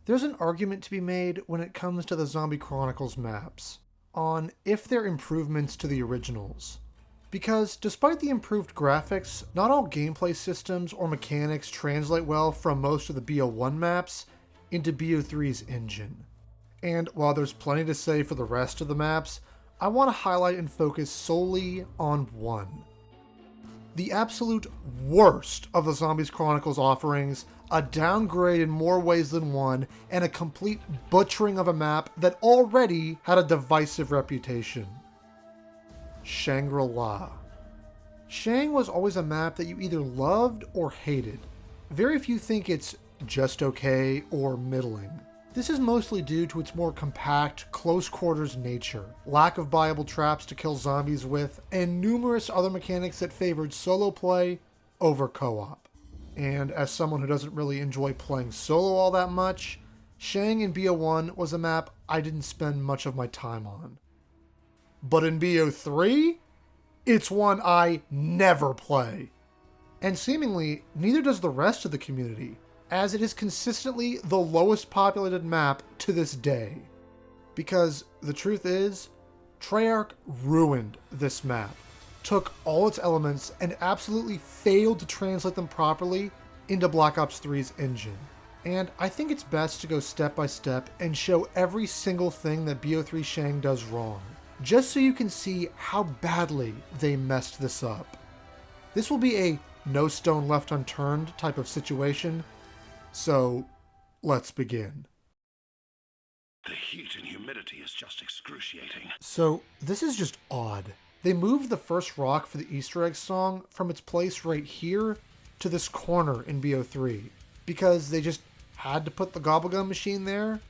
There's an argument to be made when it comes to the Zombie Chronicles maps on if they're improvements to the originals. Because despite the improved graphics, not all gameplay systems or mechanics translate well from most of the BO1 maps into BO3's engine. And while there's plenty to say for the rest of the maps, I want to highlight and focus solely on one. The absolute worst of the Zombies Chronicles offerings, a downgrade in more ways than one, and a complete butchering of a map that already had a divisive reputation. Shangri-La. Shang was always a map that you either loved or hated. Very few think it's just okay or middling. This is mostly due to its more compact, close quarters nature, lack of viable traps to kill zombies with, and numerous other mechanics that favored solo play over co-op. And as someone who doesn't really enjoy playing solo all that much, Shang in BO1 was a map I didn't spend much of my time on. But in BO3, it's one I never play. And seemingly, neither does the rest of the community, as it is consistently the lowest populated map to this day. Because the truth is, Treyarch ruined this map, took all its elements and absolutely failed to translate them properly into Black Ops 3's engine. And I think it's best to go step by step and show every single thing that BO3 Shang does wrong, just so you can see how badly they messed this up. This will be a no stone left unturned type of situation, so let's begin. The heat and humidity is just excruciating. So this is just odd. They moved the first rock for the Easter egg song from its place right here to this corner in BO3 because they just had to put the gobblegum machine there,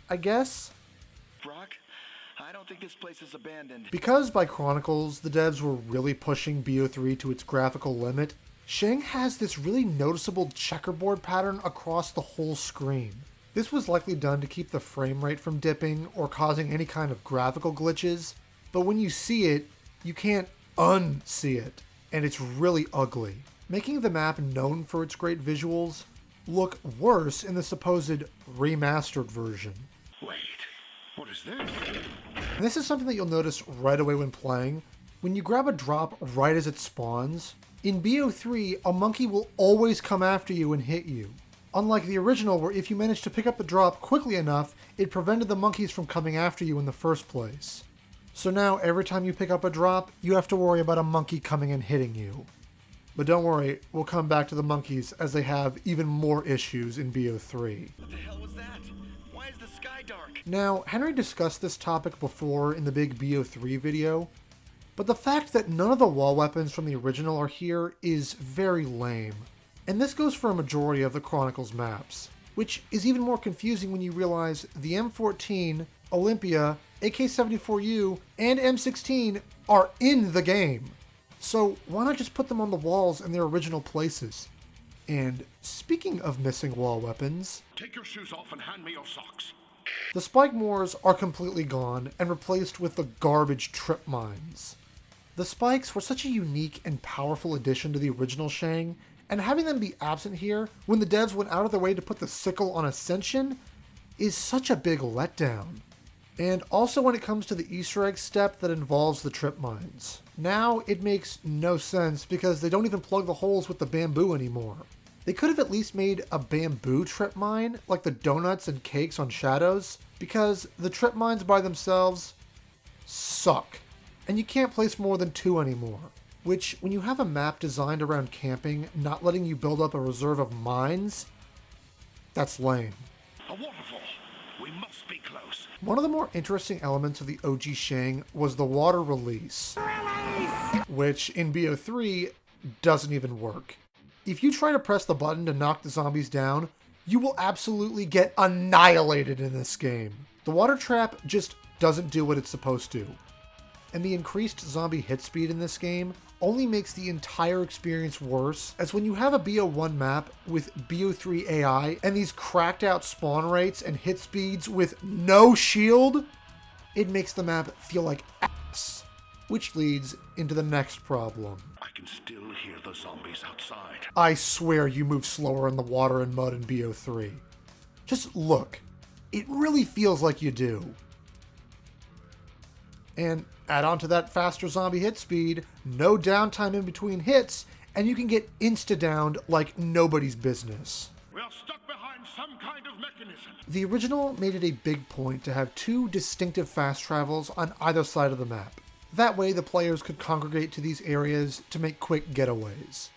I guess? Brock, I don't think this place is abandoned. Because by Chronicles, the devs were really pushing BO3 to its graphical limit, Shang has this really noticeable checkerboard pattern across the whole screen. This was likely done to keep the frame rate from dipping or causing any kind of graphical glitches, but when you see it, you can't unsee it, and it's really ugly, making the map known for its great visuals look worse in the supposed remastered version. Wait, what is this? And this is something that you'll notice right away when playing. When you grab a drop right as it spawns, in BO3, a monkey will always come after you and hit you. Unlike the original, where if you managed to pick up the drop quickly enough, it prevented the monkeys from coming after you in the first place. So now, every time you pick up a drop, you have to worry about a monkey coming and hitting you. But don't worry, we'll come back to the monkeys as they have even more issues in BO3. What the hell was that? Why is the sky dark? Now, Henry discussed this topic before in the big BO3 video, but the fact that none of the wall weapons from the original are here is very lame. And this goes for a majority of the Chronicles maps, which is even more confusing when you realize the M14, Olympia, AK-74U, and M16 are in the game. So why not just put them on the walls in their original places? And speaking of missing wall weapons, Take your shoes off and hand me your socks. the spike moors are completely gone and replaced with the garbage trip mines. The spikes were such a unique and powerful addition to the original Shang, and having them be absent here when the devs went out of their way to put the sickle on Ascension is such a big letdown. And also when it comes to the Easter egg step that involves the trip mines. Now it makes no sense because they don't even plug the holes with the bamboo anymore. They could have at least made a bamboo trip mine, like the donuts and cakes on Shadows, because the trip mines by themselves suck. And you can't place more than 2 anymore. Which, when you have a map designed around camping, not letting you build up a reserve of mines, that's lame. A waterfall. We must be close. One of the more interesting elements of the OG Shang was the water release, which in BO3 doesn't even work. If you try to press the button to knock the zombies down, you will absolutely get annihilated in this game. The water trap just doesn't do what it's supposed to. And the increased zombie hit speed in this game only makes the entire experience worse, as when you have a BO1 map with BO3 AI and these cracked out spawn rates and hit speeds with no shield, it makes the map feel like ass. Which leads into the next problem. I can still hear the zombies outside. I swear you move slower in the water and mud in BO3. Just look. It really feels like you do. And add on to that faster zombie hit speed, no downtime in between hits, and you can get insta-downed like nobody's business. We are stuck behind some kind of mechanism. The original made it a big point to have two distinctive fast travels on either side of the map. That way the players could congregate to these areas to make quick getaways.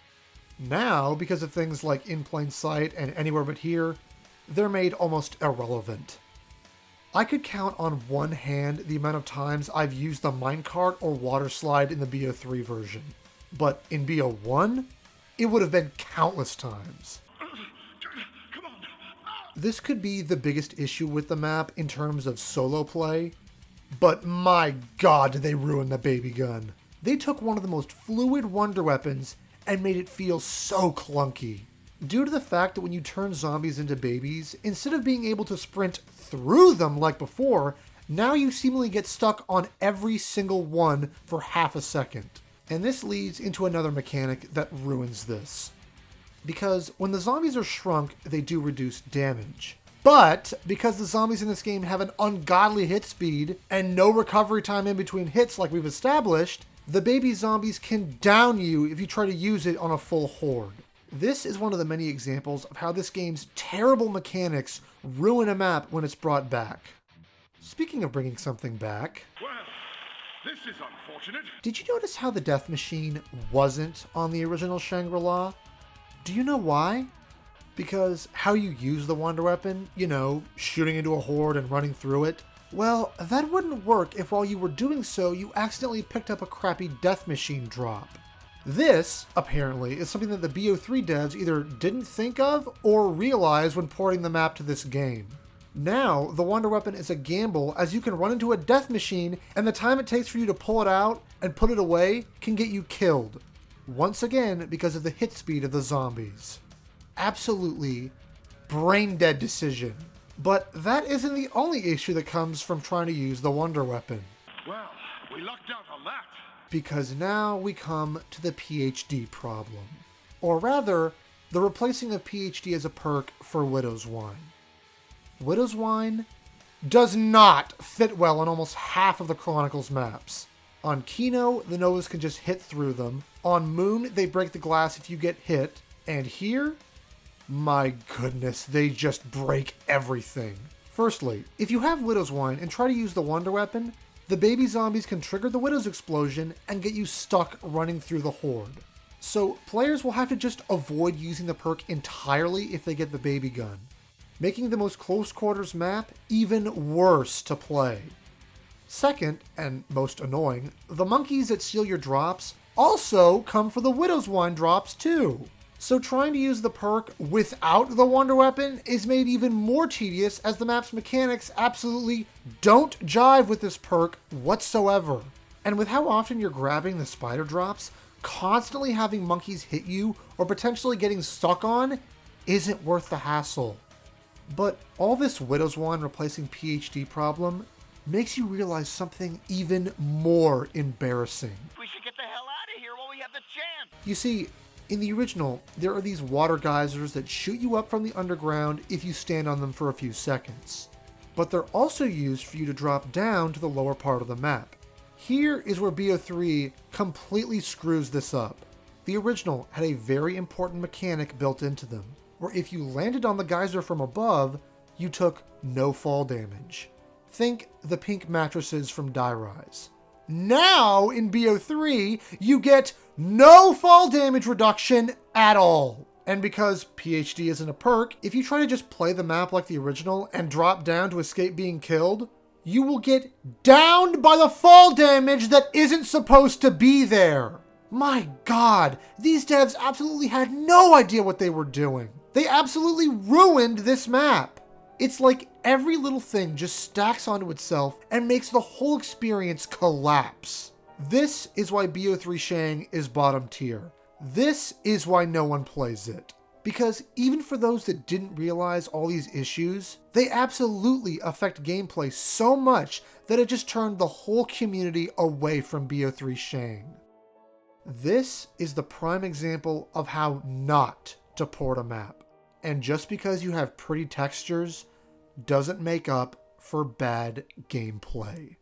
Now, because of things like In Plain Sight and Anywhere But Here, they're made almost irrelevant. I could count on one hand the amount of times I've used the minecart or water slide in the BO3 version. But in BO1, it would have been countless times. Come on. This could be the biggest issue with the map in terms of solo play, but my god did they ruin the baby gun. They took one of the most fluid wonder weapons and made it feel so clunky. Due to the fact that when you turn zombies into babies, instead of being able to sprint through them like before, now you seemingly get stuck on every single one for half a second. And this leads into another mechanic that ruins this. Because when the zombies are shrunk, they do reduce damage. But because the zombies in this game have an ungodly hit speed and no recovery time in between hits like we've established, the baby zombies can down you if you try to use it on a full horde. This is one of the many examples of how this game's terrible mechanics ruin a map when it's brought back. Speaking of bringing something back, Well, this is unfortunate. did you notice how the death machine wasn't on the original Shangri-La? Do you know why? Because how you use the wonder weapon, shooting into a horde and running through it, well, that wouldn't work if while you were doing so you accidentally picked up a crappy death machine drop. This, apparently, is something that the BO3 devs either didn't think of or realize when porting the map to this game. Now, the wonder weapon is a gamble as you can run into a death machine and the time it takes for you to pull it out and put it away can get you killed. Once again, because of the hit speed of the zombies. Absolutely brain-dead decision. But that isn't the only issue that comes from trying to use the wonder weapon. Well, we lucked out on that. Because now we come to the PhD problem. Or rather, the replacing of PhD as a perk for Widow's Wine. Widow's Wine does not fit well on almost half of the Chronicles maps. On Kino, the Novas can just hit through them. On Moon, they break the glass if you get hit. And here, my goodness, they just break everything. Firstly, if you have Widow's Wine and try to use the wonder weapon, the baby zombies can trigger the Widow's explosion and get you stuck running through the horde. So players will have to just avoid using the perk entirely if they get the baby gun, making the most close quarters map even worse to play. Second, and most annoying, the monkeys that steal your drops also come for the Widow's Wine drops too. So trying to use the perk without the wonder weapon is made even more tedious as the map's mechanics absolutely don't jive with this perk whatsoever. And with how often you're grabbing the spider drops, constantly having monkeys hit you or potentially getting stuck on isn't worth the hassle. But all this Widow's Wine replacing PhD problem makes you realize something even more embarrassing. We should get the hell out of here while we have the chance. You see, in the original, there are these water geysers that shoot you up from the underground if you stand on them for a few seconds. But they're also used for you to drop down to the lower part of the map. Here is where BO3 completely screws this up. The original had a very important mechanic built into them, where if you landed on the geyser from above, you took no fall damage. Think the pink mattresses from Die Rise. Now, in BO3, you get no fall damage reduction at all. And because PhD isn't a perk, if you try to just play the map like the original and drop down to escape being killed, you will get downed by the fall damage that isn't supposed to be there. My god, these devs absolutely had no idea what they were doing. They absolutely ruined this map. It's like every little thing just stacks onto itself and makes the whole experience collapse. This is why BO3 Shang is bottom tier. This is why no one plays it. Because even for those that didn't realize all these issues, they absolutely affect gameplay so much that it just turned the whole community away from BO3 Shang. This is the prime example of how not to port a map. And just because you have pretty textures doesn't make up for bad gameplay.